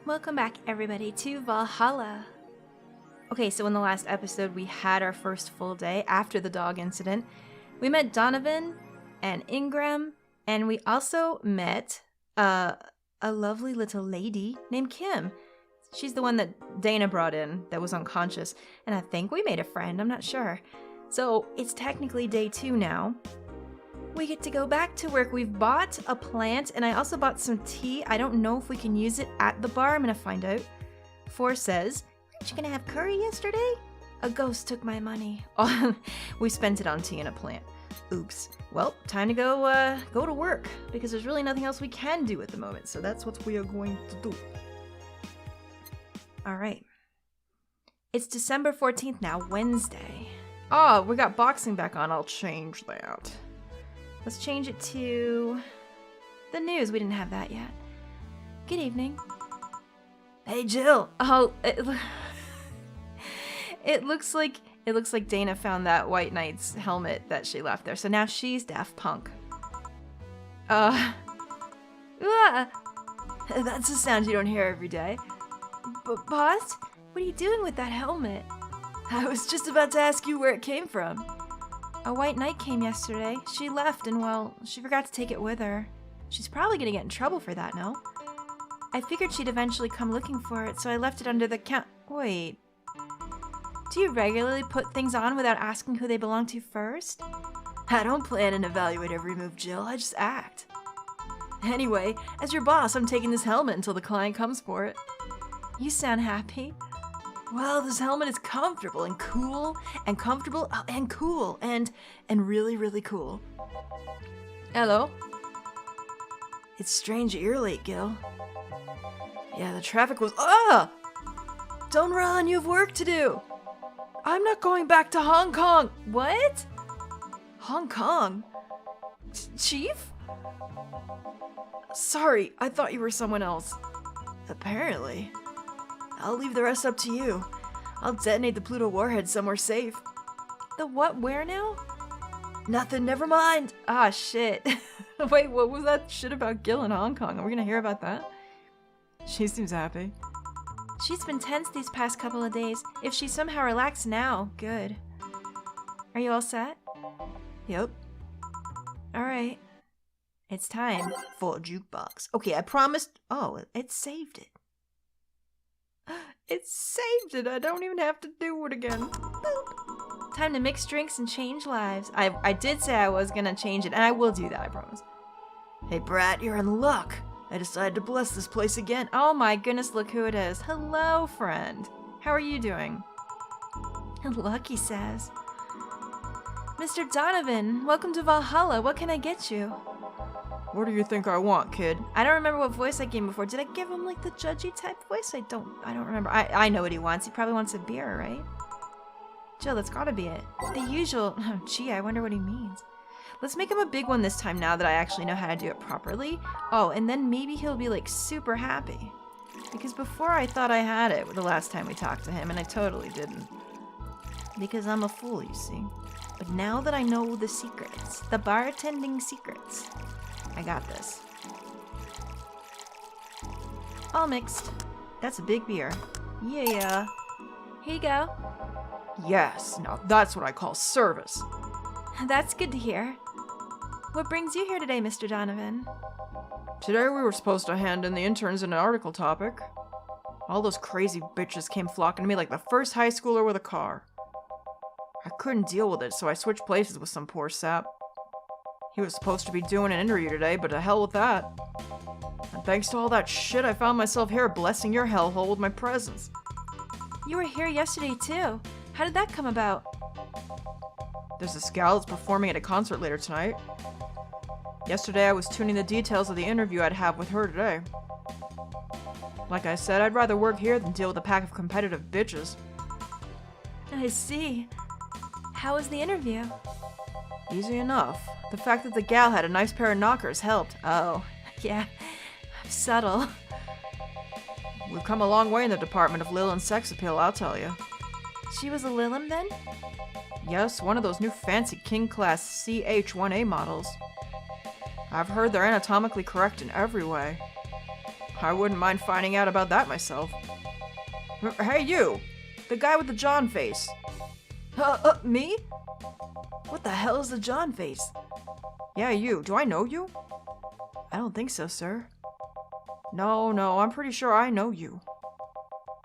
Welcome back, everybody, to Valhalla. Okay, so in the last episode, we had our first full day after the dog incident. We met Donovan and Ingram, and we also met a lovely little lady named Kim. She's the one that Dana brought in that was unconscious, and I think we made a friend, I'm not sure. So it's technically day 2 now. We get to go back to work. We've bought a plant, and I also bought some tea. I don't know if we can use it at the bar. I'm gonna find out. 4 says, aren't you gonna have curry yesterday? A ghost took my money. Oh, we spent it on tea and a plant. Oops. Well, time to go to work, because there's really nothing else we can do at the moment, so that's what we are going to do. Alright. It's December 14th now, Wednesday. Oh, we got boxing back on. I'll change that. Let's change it to the news. We didn't have that yet. Good evening. Hey, Jill. Oh, it looks like Dana found that White Knight's helmet that she left there. So now she's Daft Punk. That's a sound you don't hear every day. But boss, what are you doing with that helmet? I was just about to ask you where it came from. A White Knight came yesterday. She left and, well, she forgot to take it with her. She's probably gonna get in trouble for that, no? I figured she'd eventually come looking for it, so I left it under the Wait. Do you regularly put things on without asking who they belong to first? I don't plan and evaluate every move, Jill. I just act. Anyway, as your boss, I'm taking this helmet until the client comes for it. You sound happy. Well, this helmet is comfortable and cool and comfortable and cool and really, really cool. Hello? It's strange that you're late, Gil. Yeah, the traffic was— Don't run, you have work to do! I'm not going back to Hong Kong! What? Hong Kong? Chief? Sorry, I thought you were someone else. Apparently. I'll leave the rest up to you. I'll detonate the Pluto warhead somewhere safe. The what? Where now? Nothing, never mind. Ah, shit. Wait, what was that shit about Gil in Hong Kong? Are we gonna hear about that? She seems happy. She's been tense these past couple of days. If she somehow relaxed now, good. Are you all set? Yep. Alright. It's time for a jukebox. Okay, I promised— Oh, it saved it. It saved it. I don't even have to do it again. Boop. Time to mix drinks and change lives. I did say I was gonna change it, and I will do that, I promise. Hey, Brat, you're in luck. I decided to bless this place again. Oh my goodness, look who it is. Hello, friend. How are you doing? Lucky says. Mr. Donovan, welcome to Valhalla. What can I get you? What do you think I want, kid? I don't remember what voice I gave him before. Did I give him like the judgy type voice? I don't remember. I know what he wants. He probably wants a beer, right? Jill, that's gotta be it. The usual— Oh, gee, I wonder what he means. Let's make him a big one this time now that I actually know how to do it properly. Oh, and then maybe he'll be like super happy. Because before I thought I had it the last time we talked to him, and I totally didn't. Because I'm a fool, you see. But now that I know the secrets, the bartending secrets, I got this. All mixed. That's a big beer. Yeah. Here you go. Yes, now that's what I call service. That's good to hear. What brings you here today, Mr. Donovan? Today we were supposed to hand in the interns an article topic. All those crazy bitches came flocking to me like the first high schooler with a car. I couldn't deal with it, so I switched places with some poor sap. He was supposed to be doing an interview today, but to hell with that. And thanks to all that shit, I found myself here blessing your hellhole with my presence. You were here yesterday, too. How did that come about? There's this gal that's performing at a concert later tonight. Yesterday, I was tuning the details of the interview I'd have with her today. Like I said, I'd rather work here than deal with a pack of competitive bitches. I see. How was the interview? Easy enough. The fact that the gal had a nice pair of knockers helped. Oh, yeah. I'm subtle. We've come a long way in the department of lil and sex appeal, I'll tell you. She was a Lilum then? Yes, one of those new fancy King Class CH-1A models. I've heard they're anatomically correct in every way. I wouldn't mind finding out about that myself. Hey, you! The guy with the John face. Me? What the hell is the John face? Yeah, you. Do I know you? I don't think so, sir. No, I'm pretty sure I know you.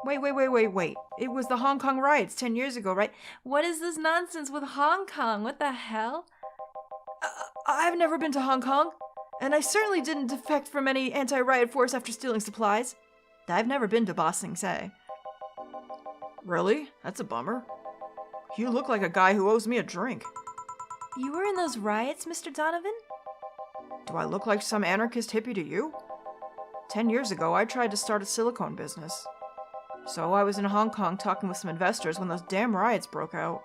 Wait. It was the Hong Kong riots 10 years ago, right? What is this nonsense with Hong Kong? What the hell? I've never been to Hong Kong, and I certainly didn't defect from any anti-riot force after stealing supplies. I've never been to Ba Sing Se. Really? That's a bummer. You look like a guy who owes me a drink. You were in those riots, Mr. Donovan? Do I look like some anarchist hippie to you? 10 years ago, I tried to start a silicone business. So I was in Hong Kong talking with some investors when those damn riots broke out.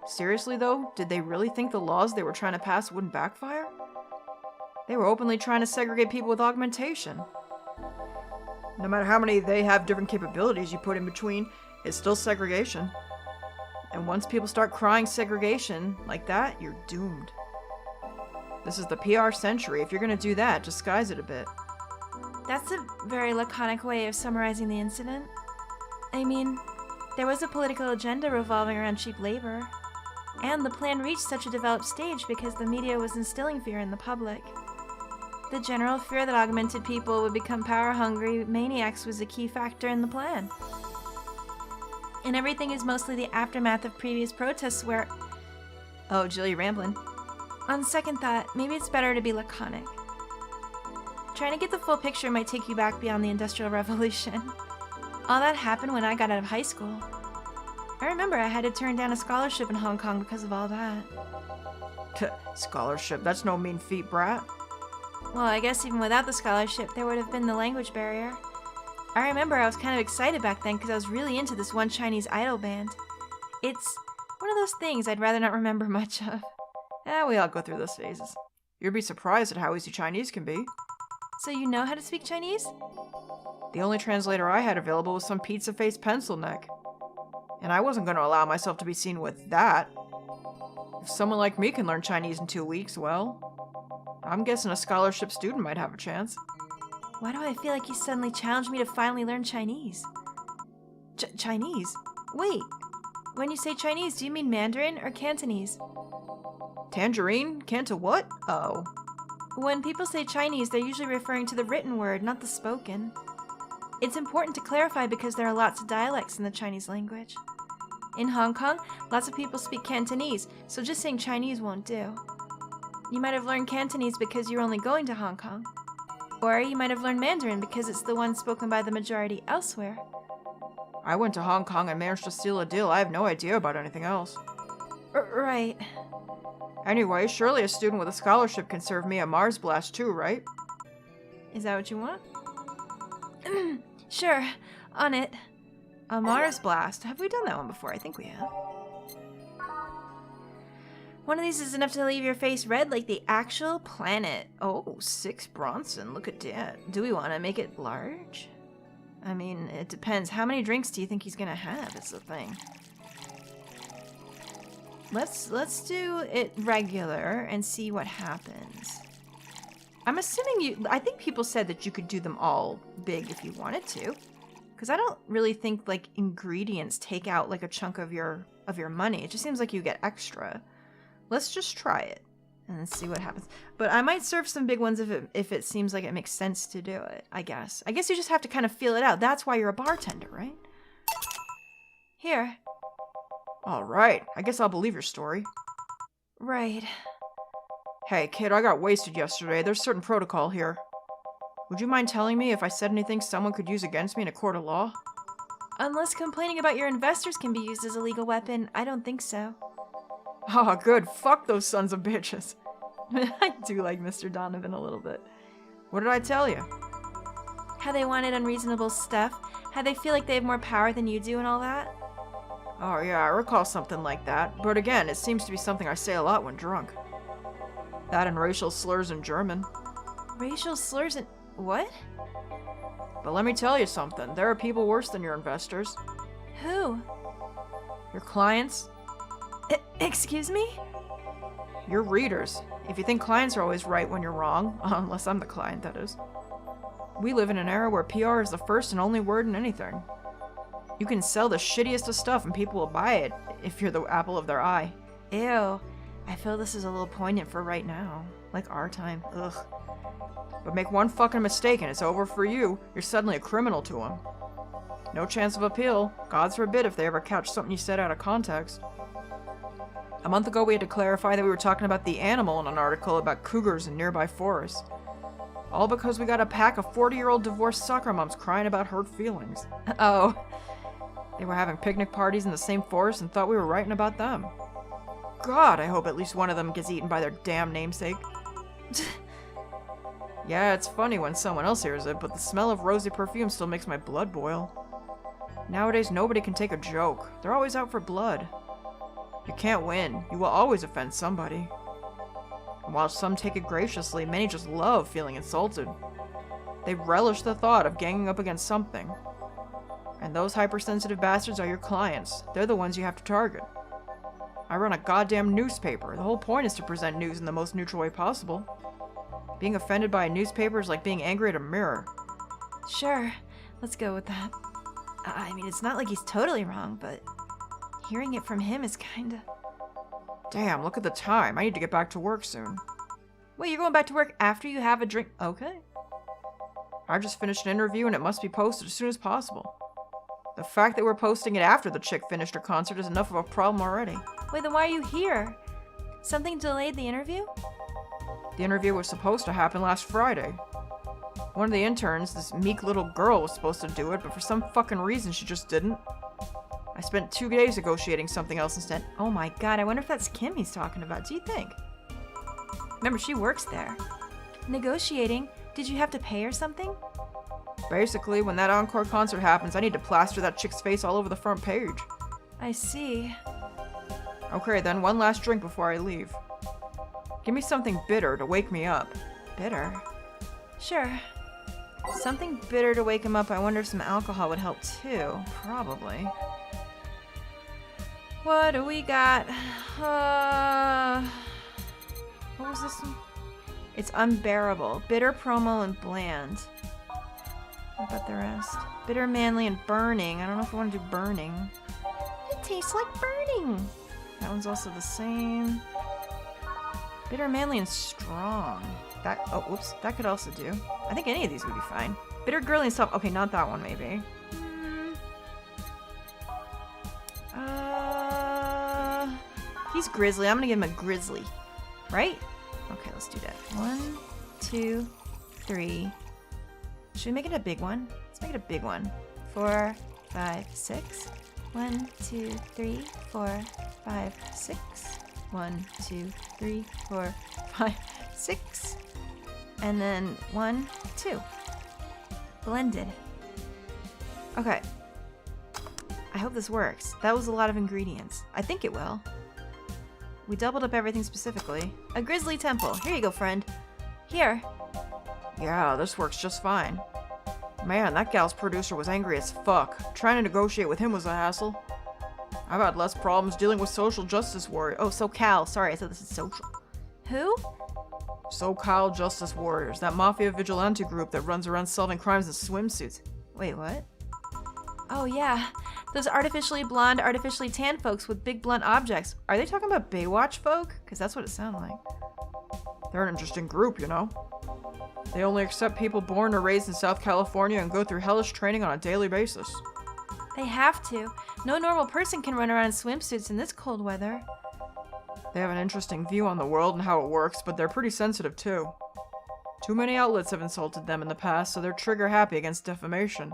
Seriously though, did they really think the laws they were trying to pass wouldn't backfire? They were openly trying to segregate people with augmentation. No matter how many they have different capabilities you put in between, it's still segregation. And once people start crying segregation like that, you're doomed. This is the PR century. If you're gonna do that, disguise it a bit. That's a very laconic way of summarizing the incident. I mean, there was a political agenda revolving around cheap labor. And the plan reached such a developed stage because the media was instilling fear in the public. The general fear that augmented people would become power-hungry maniacs was a key factor in the plan. And everything is mostly the aftermath of previous protests where... Oh, Jill, you're rambling. On second thought, maybe it's better to be laconic. Trying to get the full picture might take you back beyond the Industrial Revolution. All that happened when I got out of high school. I remember I had to turn down a scholarship in Hong Kong because of all that. Scholarship? That's no mean feat, brat. Well, I guess even without the scholarship, there would have been the language barrier. I remember I was kind of excited back then because I was really into this one Chinese idol band. It's one of those things I'd rather not remember much of. We all go through those phases. You'd be surprised at how easy Chinese can be. So you know how to speak Chinese? The only translator I had available was some pizza-faced pencil neck. And I wasn't going to allow myself to be seen with that. If someone like me can learn Chinese in 2 weeks, well, I'm guessing a scholarship student might have a chance. Why do I feel like you suddenly challenged me to finally learn Chinese? Chinese? Wait, when you say Chinese, do you mean Mandarin or Cantonese? Tangerine? Canta what? Oh. When people say Chinese, they're usually referring to the written word, not the spoken. It's important to clarify because there are lots of dialects in the Chinese language. In Hong Kong, lots of people speak Cantonese, so just saying Chinese won't do. You might have learned Cantonese because you're only going to Hong Kong. Or you might have learned Mandarin because it's the one spoken by the majority elsewhere. I went to Hong Kong and managed to seal a deal. I have no idea about anything else. Right. Anyway, surely a student with a scholarship can serve me a Mars blast too, right? Is that what you want? Sure, on it. A Mars blast. Have we done that one before? I think we have. One of these is enough to leave your face red like the actual planet. Oh, 6 Bronson. Look at that. Do we want to make it large? I mean, it depends. How many drinks do you think he's gonna have is the thing. Let's do it regular and see what happens. I'm assuming I think people said that you could do them all big if you wanted to. Because I don't really think like ingredients take out like a chunk of your money. It just seems like you get extra. Let's just try it and see what happens. But I might serve some big ones if it seems like it makes sense to do it, I guess. I guess you just have to kind of feel it out. That's why you're a bartender, right? Here. All right. I guess I'll believe your story. Right. Hey, kid, I got wasted yesterday. There's certain protocol here. Would you mind telling me if I said anything someone could use against me in a court of law? Unless complaining about your investors can be used as a legal weapon, I don't think so. Oh, good. Fuck those sons of bitches. I do like Mr. Donovan a little bit. What did I tell you? How they wanted unreasonable stuff, how they feel like they have more power than you do and all that. Oh yeah, I recall something like that. But again, it seems to be something I say a lot when drunk. That and racial slurs in German. Racial slurs in... what? But let me tell you something. There are people worse than your investors. Who? Your clients. Excuse me? Your readers. If you think clients are always right when you're wrong, unless I'm the client, that is. We live in an era where PR is the first and only word in anything. You can sell the shittiest of stuff and people will buy it if you're the apple of their eye. Ew. I feel this is a little poignant for right now. Like our time. Ugh. But make one fucking mistake and it's over for you. You're suddenly a criminal to them. No chance of appeal. God forbid if they ever catch something you said out of context. A month ago we had to clarify that we were talking about the animal in an article about cougars in nearby forests. All because we got a pack of 40-year-old divorced soccer moms crying about hurt feelings. Oh. They were having picnic parties in the same forest and thought we were writing about them. God, I hope at least one of them gets eaten by their damn namesake. Yeah, it's funny when someone else hears it, but the smell of rosy perfume still makes my blood boil. Nowadays, nobody can take a joke. They're always out for blood. You can't win. You will always offend somebody. And while some take it graciously, many just love feeling insulted. They relish the thought of ganging up against something. And those hypersensitive bastards are your clients. They're the ones you have to target. I run a goddamn newspaper. The whole point is to present news in the most neutral way possible. Being offended by a newspaper is like being angry at a mirror. Sure, let's go with that. I mean, it's not like he's totally wrong, but hearing it from him is kinda... Damn, look at the time. I need to get back to work soon. Wait, you're going back to work after you have a drink? Okay. I just finished an interview and it must be posted as soon as possible. The fact that we're posting it after the chick finished her concert is enough of a problem already. Wait, then why are you here? Something delayed the interview? The interview was supposed to happen last Friday. One of the interns, this meek little girl, was supposed to do it, but for some fucking reason she just didn't. I spent 2 days negotiating something else instead. Oh my god, I wonder if that's Kim he's talking about. Do you think? Remember, she works there. Negotiating? Did you have to pay her something? Basically, when that encore concert happens, I need to plaster that chick's face all over the front page. I see. Okay, then one last drink before I leave. Give me something bitter to wake me up. Bitter? Sure. Something bitter to wake him up. I wonder if some alcohol would help too. Probably. What do we got? What was this one? It's unbearable. Bitter, promo, and bland. What about the rest? Bitter, manly, and burning. I don't know if I want to do burning. It tastes like burning. That one's also the same. Bitter, manly, and strong. That, oh, whoops. That could also do. I think any of these would be fine. Bitter, girly, and soft. Okay, not that one, maybe. He's grizzly. I'm gonna give him a grizzly. Right? Okay, let's do that. 1, 2, 3. Should we make it a big one? Let's make it a big one. 4, 5, 6. 1, 2, 3, 4, 5, 6. 1, 2, 3, 4, 5, 6. And then 1, 2. Blended. Okay. I hope this works. That was a lot of ingredients. I think it will. We doubled up everything specifically. A grizzly temple. Here you go, friend. Here. Yeah, this works just fine. Man, that gal's producer was angry as fuck. Trying to negotiate with him was a hassle. I've had less problems dealing with social justice warriors. Oh, SoCal. Sorry, I said this is social. Who? SoCal Justice Warriors. That mafia vigilante group that runs around solving crimes in swimsuits. Wait, what? Oh, yeah. Those artificially blonde, artificially tan folks with big blunt objects. Are they talking about Baywatch folk? Because that's what it sounded like. They're an interesting group, you know. They only accept people born or raised in South California and go through hellish training on a daily basis. They have to. No normal person can run around in swimsuits in this cold weather. They have an interesting view on the world and how it works, but they're pretty sensitive too. Too many outlets have insulted them in the past, so they're trigger happy against defamation.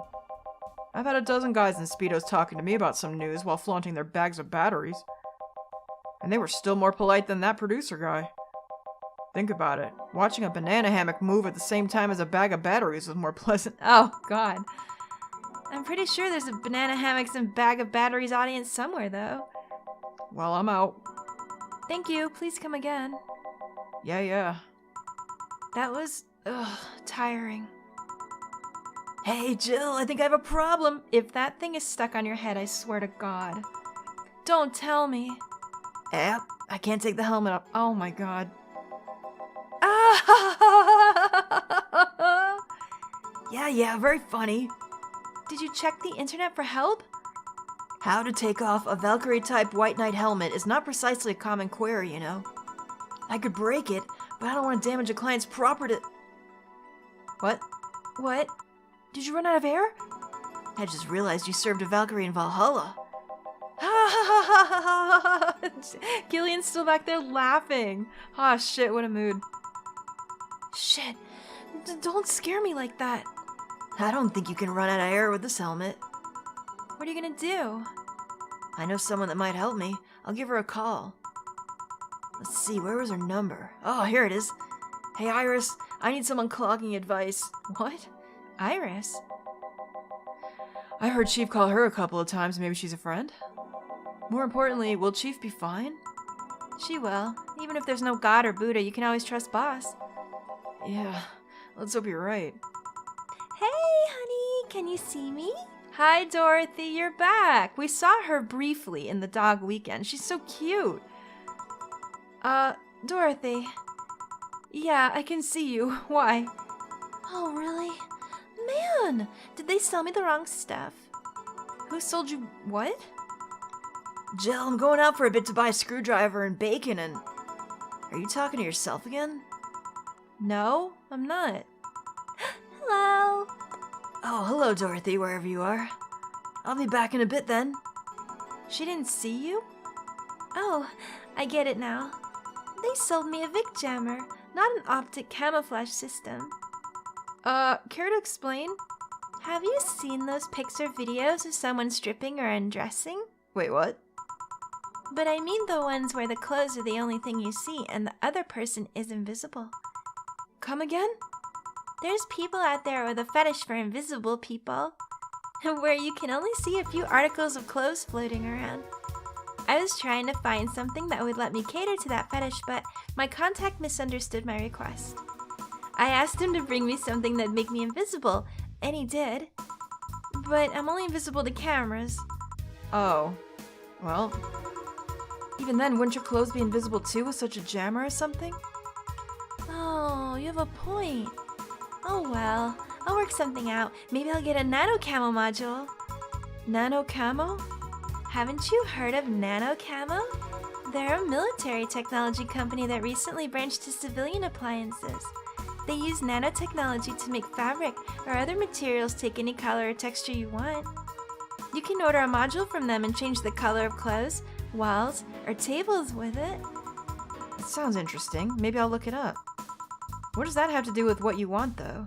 I've had a dozen guys in Speedos talking to me about some news while flaunting their bags of batteries. And they were still more polite than that producer guy. Think about it. Watching a banana hammock move at the same time as a bag of batteries was more pleasant. Oh, God. I'm pretty sure there's a banana hammocks and bag of batteries audience somewhere, though. Well, I'm out. Thank you. Please come again. Yeah. That was, tiring. Hey, Jill, I think I have a problem. If that thing is stuck on your head, I swear to God. Don't tell me. I can't take the helmet off. Oh my God. Yeah, Yeah, very funny. Did you check the internet for help? How to take off a Valkyrie-type White Knight helmet is not precisely a common query, you know. I could break it, but I don't want to damage a client's property. What? What? Did you run out of air? I just realized you served a Valkyrie in Valhalla. Gillian's still back there laughing. Ah, shit, what a mood. Shit, don't scare me like that. I don't think you can run out of air with this helmet. What are you gonna do? I know someone that might help me. I'll give her a call. Let's see, where was her number? Oh, here it is. Hey, Iris, I need some unclogging advice. What? Iris? I heard Chief call her a couple of times. Maybe she's a friend? More importantly, will Chief be fine? She will. Even if there's no God or Buddha, you can always trust Boss. Yeah, let's hope you're right. Hey, honey, can you see me? Hi, Dorothy, you're back. We saw her briefly in the dog weekend. She's so cute. Dorothy. Yeah, I can see you. Why? Oh, really? Man, did they sell me the wrong stuff? Who sold you what? Jill, I'm going out for a bit to buy a screwdriver and bacon and... Are you talking to yourself again? No, I'm not. Hello. Oh, hello, Dorothy, wherever you are. I'll be back in a bit then. She didn't see you? Oh, I get it now. They sold me a Vic jammer, not an optic camouflage system. Care to explain? Have you seen those pics or videos of someone stripping or undressing? Wait, what? But I mean the ones where the clothes are the only thing you see and the other person is invisible. Come again? There's people out there with a fetish for invisible people, where you can only see a few articles of clothes floating around. I was trying to find something that would let me cater to that fetish, but my contact misunderstood my request. I asked him to bring me something that'd make me invisible, and he did. But I'm only invisible to cameras. Oh. Well, even then, wouldn't your clothes be invisible too with such a jammer or something? Oh, you have a point. Oh well, I'll work something out. Maybe I'll get a nano camo module. Nano camo? Haven't you heard of nano camo? They're a military technology company that recently branched to civilian appliances. They use nanotechnology to make fabric or other materials take any color or texture you want. You can order a module from them and change the color of clothes, walls, or tables with it. It sounds interesting. Maybe I'll look it up. What does that have to do with what you want, though?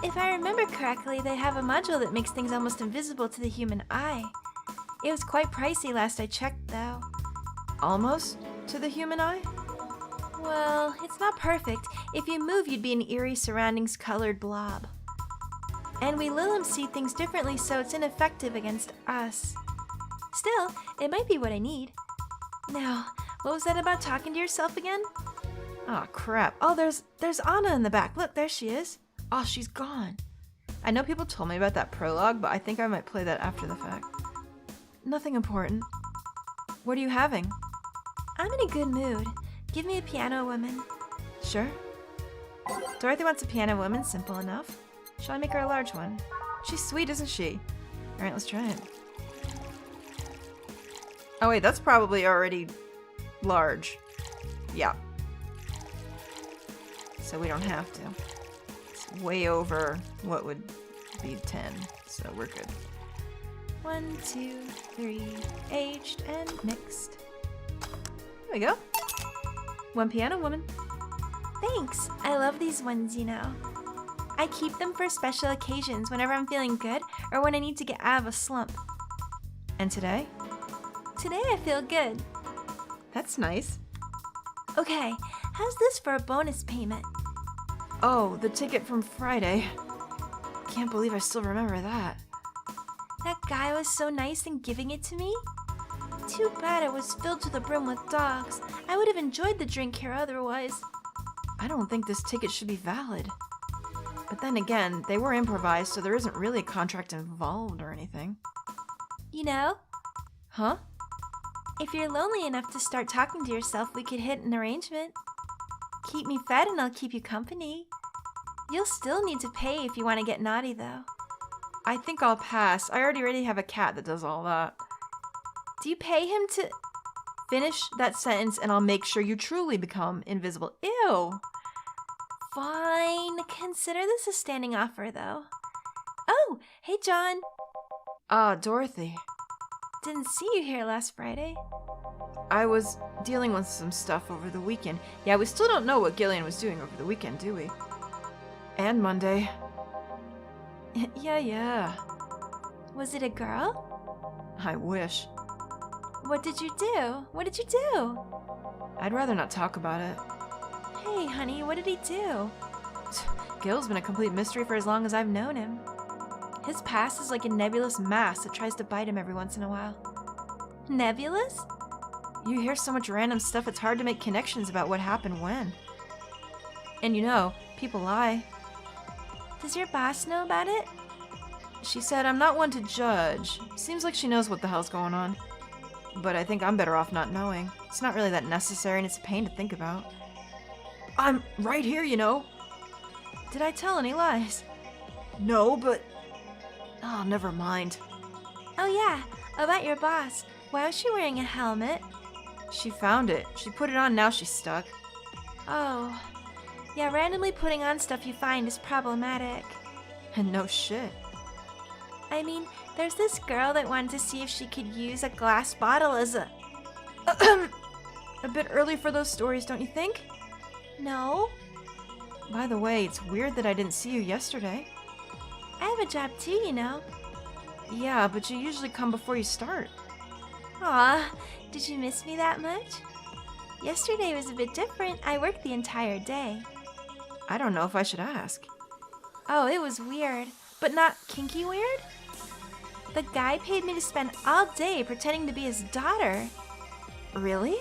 If I remember correctly, they have a module that makes things almost invisible to the human eye. It was quite pricey last I checked, though. Almost to the human eye? Well, it's not perfect. If you move, you'd be an eerie surroundings colored blob. And we Lilim see things differently, so it's ineffective against us. Still, it might be what I need. Now, what was that about talking to yourself again? Oh crap. Oh, there's Anna in the back. Look, there she is. Oh, she's gone. I know people told me about that prologue, but I think I might play that after the fact. Nothing important. What are you having? I'm in a good mood. Give me a piano woman. Sure. Dorothy wants a piano woman, simple enough. Shall I make her a large one? She's sweet, isn't she? Alright, let's try it. Oh wait, that's probably already large. Yeah. So we don't have to. It's way over what would be 10, so we're good. 1, 2, 3, aged and mixed. There we go. One piano woman. Thanks. I love these ones, you know. I keep them for special occasions whenever I'm feeling good or when I need to get out of a slump. And today? Today I feel good. That's nice. Okay, how's this for a bonus payment? Oh, the ticket from Friday. Can't believe I still remember that. That guy was so nice in giving it to me. Too bad it was filled to the brim with dogs. I would have enjoyed the drink here otherwise. I don't think this ticket should be valid. But then again, they were improvised, so there isn't really a contract involved or anything. You know? Huh? If you're lonely enough to start talking to yourself, we could hit an arrangement. Keep me fed and I'll keep you company. You'll still need to pay if you want to get naughty, though. I think I'll pass. I already have a cat that does all that. Do you pay him to... Finish that sentence and I'll make sure you truly become invisible. Ew. Fine. Consider this a standing offer, though. Oh, hey, John. Dorothy. Didn't see you here last Friday. I was dealing with some stuff over the weekend. Yeah, we still don't know what Gillian was doing over the weekend, do we? And Monday. Yeah. Was it a girl? I wish. What did you do? I'd rather not talk about it. Hey, honey, what did he do? Gil's been a complete mystery for as long as I've known him. His past is like a nebulous mass that tries to bite him every once in a while. Nebulous? You hear so much random stuff, it's hard to make connections about what happened when. And you know, people lie. Does your boss know about it? She said I'm not one to judge. Seems like she knows what the hell's going on. But I think I'm better off not knowing. It's not really that necessary and it's a pain to think about. I'm right here, you know. Did I tell any lies? No, but... Oh, never mind. Oh yeah, about your boss. Why was she wearing a helmet? She found it. She put it on, now she's stuck. Oh. Yeah, randomly putting on stuff you find is problematic. And no shit. I mean, there's this girl that wanted to see if she could use a glass bottle as a... A bit early for those stories, don't you think? No. By the way, it's weird that I didn't see you yesterday. I have a job too, you know. Yeah, but you usually come before you start. Aw, did you miss me that much? Yesterday was a bit different. I worked the entire day. I don't know if I should ask. Oh, it was weird. But not kinky weird? The guy paid me to spend all day pretending to be his daughter. Really?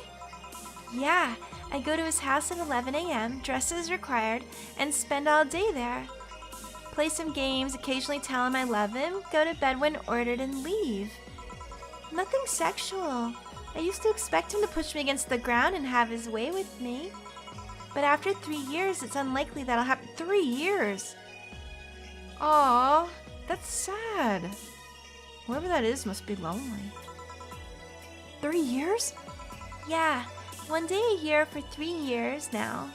Yeah, I go to his house at 11 a.m., dress as required, and spend all day there. Play some games, occasionally tell him I love him, go to bed when ordered, and leave. Nothing sexual. I used to expect him to push me against the ground and have his way with me. But after 3 years, it's unlikely that'll happen. 3 years? Aw, that's sad. Whoever that is must be lonely. 3 years? Yeah, 1 day a year for 3 years now.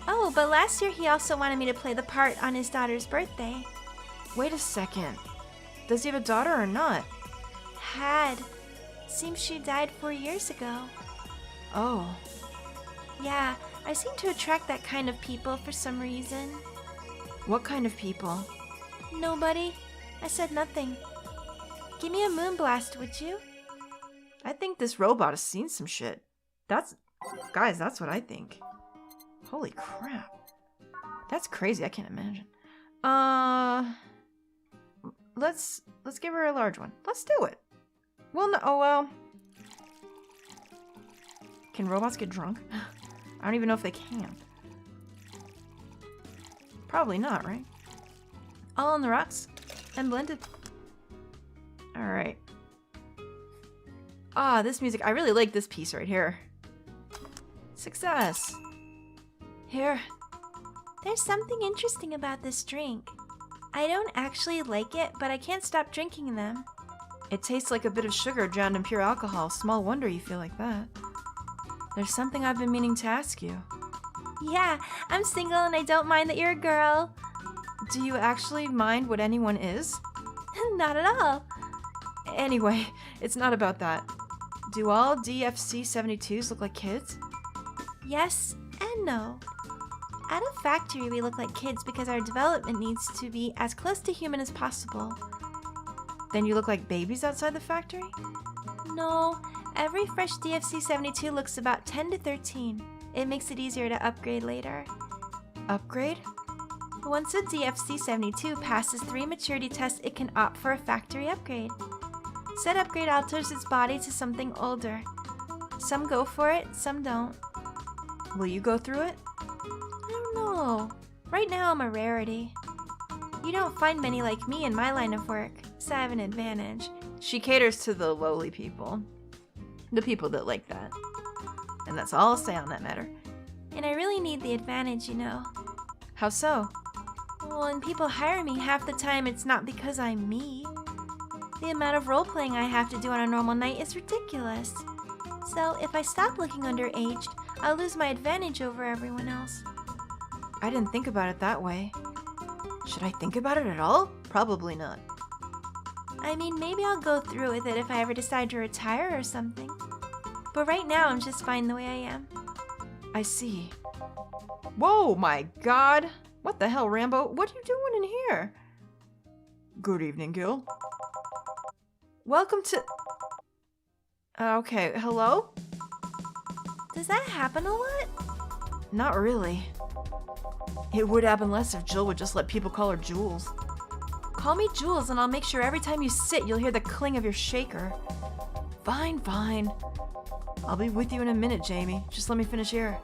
Oh, but last year he also wanted me to play the part on his daughter's birthday. Wait a second. Does he have a daughter or not? Had. Seems she died 4 years ago. Oh. Yeah, I seem to attract that kind of people for some reason. What kind of people? Nobody. I said nothing. Give me a moonblast, would you? I think this robot has seen some shit. Guys, that's what I think. Holy crap. That's crazy, I can't imagine. Let's give her a large one. Let's do it. Well, no, oh well. Can robots get drunk? I don't even know if they can. Probably not, right? All on the rocks and blended. Alright. Ah, this music. I really like this piece right here. Success. Here. There's something interesting about this drink. I don't actually like it, but I can't stop drinking them. It tastes like a bit of sugar drowned in pure alcohol. Small wonder you feel like that. There's something I've been meaning to ask you. Yeah, I'm single and I don't mind that you're a girl. Do you actually mind what anyone is? Not at all. Anyway, it's not about that. Do all DFC-72s look like kids? Yes and no. At a factory, we look like kids because our development needs to be as close to human as possible. Then you look like babies outside the factory? No, every fresh DFC-72 looks about 10 to 13. It makes it easier to upgrade later. Upgrade? Once a DFC-72 passes 3 maturity tests, it can opt for a factory upgrade. Said upgrade alters its body to something older. Some go for it, some don't. Will you go through it? I don't know. Right now I'm a rarity. You don't find many like me in my line of work, so I have an advantage. She caters to the lowly people. The people that like that. And that's all I'll say on that matter. And I really need the advantage, you know. How so? Well, when people hire me, half the time it's not because I'm me. The amount of role-playing I have to do on a normal night is ridiculous. So if I stop looking underaged, I'll lose my advantage over everyone else. I didn't think about it that way. Should I think about it at all? Probably not. I mean, maybe I'll go through with it if I ever decide to retire or something. But right now, I'm just fine the way I am. I see. Whoa, my God! What the hell, Rambo? What are you doing in here? Good evening, Gil. Welcome to... Okay, hello? Does that happen a lot? Not really. It would happen less if Jill would just let people call her Jules. Call me Jules and I'll make sure every time you sit you'll hear the cling of your shaker. Fine, fine. I'll be with you in a minute, Jamie. Just let me finish here.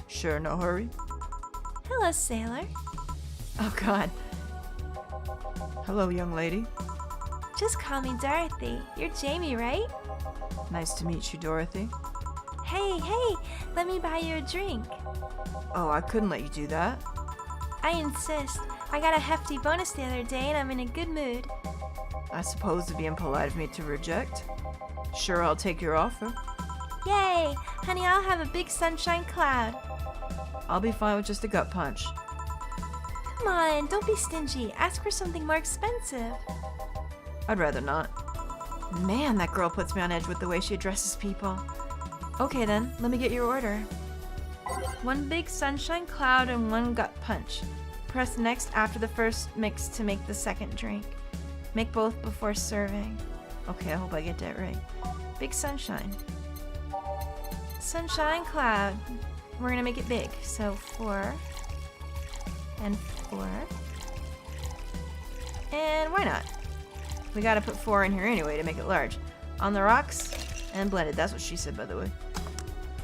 Sure, no hurry. Hello, sailor. Oh, God. Hello, young lady. Just call me Dorothy. You're Jamie, right? Nice to meet you, Dorothy. Hey, let me buy you a drink. Oh, I couldn't let you do that. I insist. I got a hefty bonus the other day and I'm in a good mood. I suppose it'd be impolite of me to reject. Sure, I'll take your offer. Yay! Honey, I'll have a big sunshine cloud. I'll be fine with just a gut punch. Come on, don't be stingy. Ask for something more expensive. I'd rather not. Man, that girl puts me on edge with the way she addresses people. Okay then, let me get your order. One big sunshine cloud and one gut punch. Press next after the first mix to make the second drink. Make both before serving. Okay, I hope I get that right. Big sunshine. Sunshine cloud. We're gonna make it big. So 4 and 4. And why not? We gotta put 4 in here anyway to make it large. On the rocks and blended. That's what she said, by the way.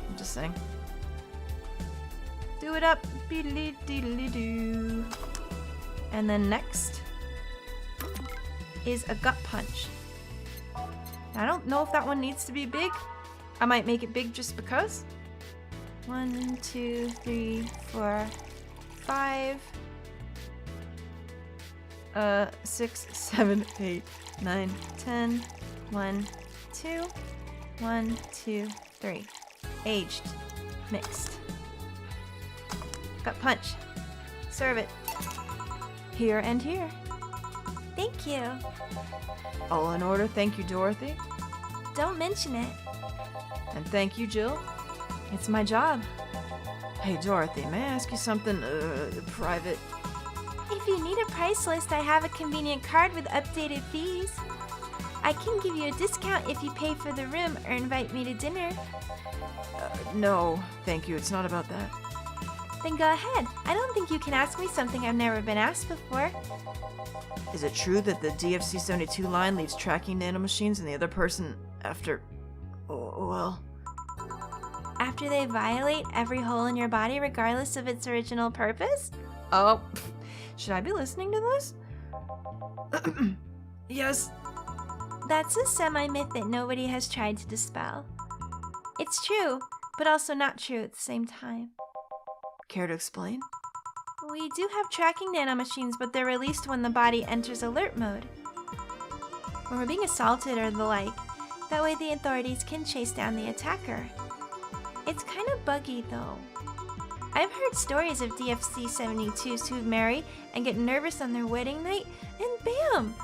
I'm just saying. Do it up. Beedly-deedly-doo. And then next is a gut punch. I don't know if that one needs to be big. I might make it big just because. 1, 2, 3, 4, 5, 6, 7, 8, 9, 10. 1, 2, 1, 2, 3. Aged. Mixed. Gut punch. Serve it. Here and here. Thank you. All in order. Thank you, Dorothy. Don't mention it. And thank you, Jill. It's my job. Hey, Dorothy, may I ask you something, private? If you need a price list, I have a convenient card with updated fees. I can give you a discount if you pay for the room or invite me to dinner. No, thank you. It's not about that. Then go ahead. I don't think you can ask me something I've never been asked before. Is it true that the DFC-72 line leaves tracking nanomachines and the other person after... well... After they violate every hole in your body regardless of its original purpose? Oh, should I be listening to this? Yes. That's a semi-myth that nobody has tried to dispel. It's true, but also not true at the same time. Care to explain? We do have tracking nanomachines, but they're released when the body enters alert mode. When we're being assaulted or the like, that way the authorities can chase down the attacker. It's kind of buggy though. I've heard stories of DFC-72s who marry and get nervous on their wedding night, and bam!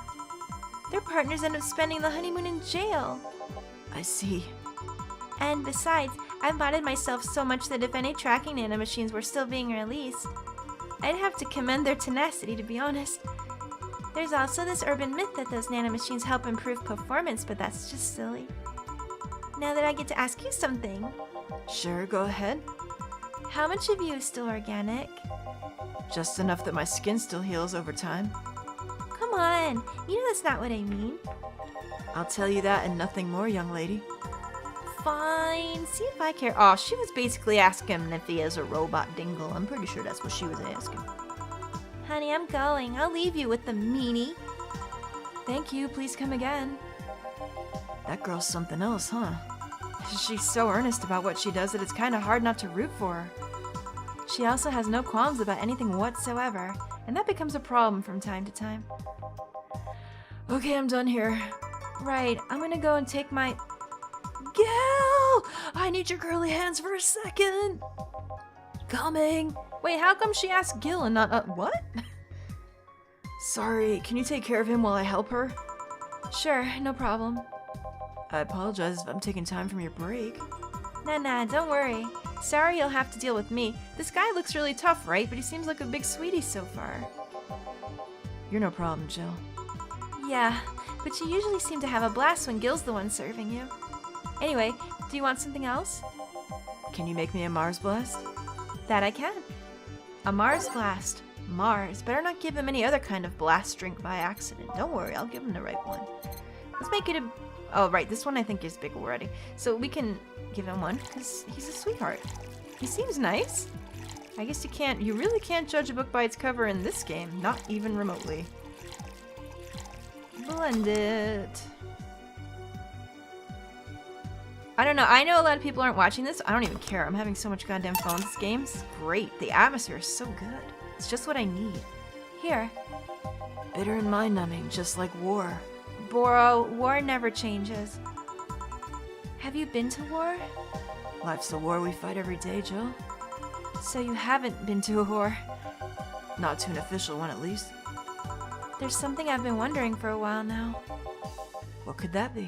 Their partners end up spending the honeymoon in jail. I see. And besides, I've modded myself so much that if any tracking nanomachines were still being released, I'd have to commend their tenacity, to be honest. There's also this urban myth that those nanomachines help improve performance, but that's just silly. Now that I get to ask you something. Sure, go ahead. How much of you is still organic? Just enough that my skin still heals over time. Come on, you know that's not what I mean. I'll tell you that and nothing more, young lady. Fine, see if I care. Oh, she was basically asking if he is a robot dingle. I'm pretty sure that's what she was asking. Honey, I'm going. I'll leave you with the meanie. Thank you, please come again. That girl's something else, huh? She's so earnest about what she does that it's kind of hard not to root for her. She also has no qualms about anything whatsoever, and that becomes a problem from time to time. Okay, I'm done here. Right, I'm gonna go and take my... Gil! I need your girly hands for a second! Coming! Wait, how come she asked Gil and not, what? Sorry, can you take care of him while I help her? Sure, no problem. I apologize if I'm taking time from your break. Nah, don't worry. Sorry you'll have to deal with me. This guy looks really tough, right? But he seems like a big sweetie so far. You're no problem, Jill. Yeah, but you usually seem to have a blast when Gil's the one serving you. Anyway, do you want something else? Can you make me a Mars Blast? That I can. A Mars Blast. Mars. Better not give him any other kind of blast drink by accident. Don't worry, I'll give him the right one. Let's make it a... Oh, right, this one I think is big already. So we can give him one, because he's a sweetheart. He seems nice. I guess you really can't judge a book by its cover in this game, not even remotely. Blend it. I don't know, I know a lot of people aren't watching this. I don't even care. I'm having so much goddamn fun. This game's great. The atmosphere is so good. It's just what I need. Here. Bitter and mind-numbing, just like war. Bro, war never changes. Have you been to war? Life's a war we fight every day, Jill. So you haven't been to a war? Not to an official one, at least. There's something I've been wondering for a while now. What could that be?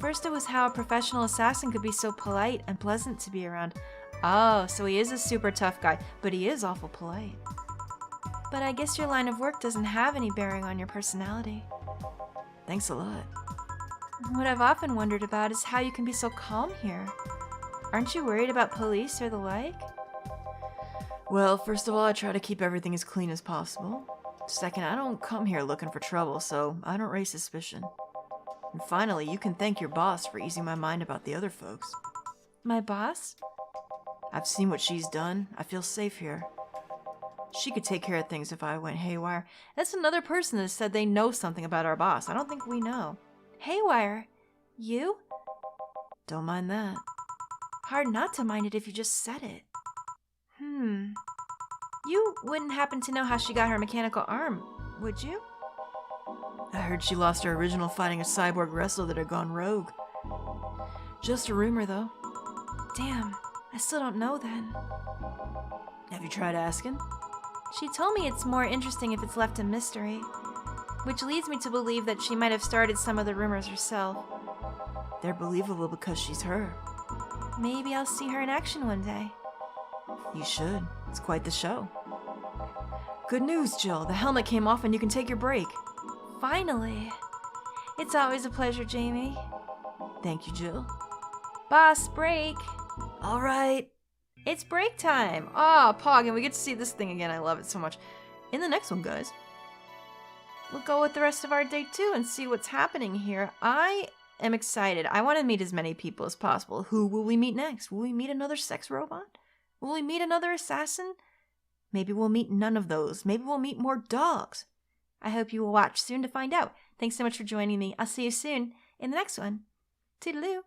First it was how a professional assassin could be so polite and pleasant to be around. Oh, so he is a super tough guy, but he is awful polite. But I guess your line of work doesn't have any bearing on your personality. Thanks a lot. What I've often wondered about is how you can be so calm here. Aren't you worried about police or the like? Well, first of all, I try to keep everything as clean as possible. Second, I don't come here looking for trouble, so I don't raise suspicion. And finally, you can thank your boss for easing my mind about the other folks. My boss? I've seen what she's done. I feel safe here. She could take care of things if I went haywire. That's another person that said they know something about our boss. I don't think we know. Haywire? You? Don't mind that. Hard not to mind it if you just said it. You wouldn't happen to know how she got her mechanical arm, would you? I heard she lost her original fighting a cyborg wrestler that had gone rogue. Just a rumor, though. Damn, I still don't know then. Have you tried asking? She told me it's more interesting if it's left a mystery, which leads me to believe that she might have started some of the rumors herself. They're believable because she's her. Maybe I'll see her in action one day. You should. It's quite the show. Good news, Jill. The helmet came off and you can take your break. Finally. It's always a pleasure, Jamie. Thank you, Jill. Boss, break. All right. It's break time. Ah, Pog, and we get to see this thing again. I love it so much. In the next one, guys, we'll go with the rest of our day too and see what's happening here. I am excited. I want to meet as many people as possible. Who will we meet next? Will we meet another sex robot? Will we meet another assassin? Maybe we'll meet none of those. Maybe we'll meet more dogs. I hope you will watch soon to find out. Thanks so much for joining me. I'll see you soon in the next one. Toodaloo.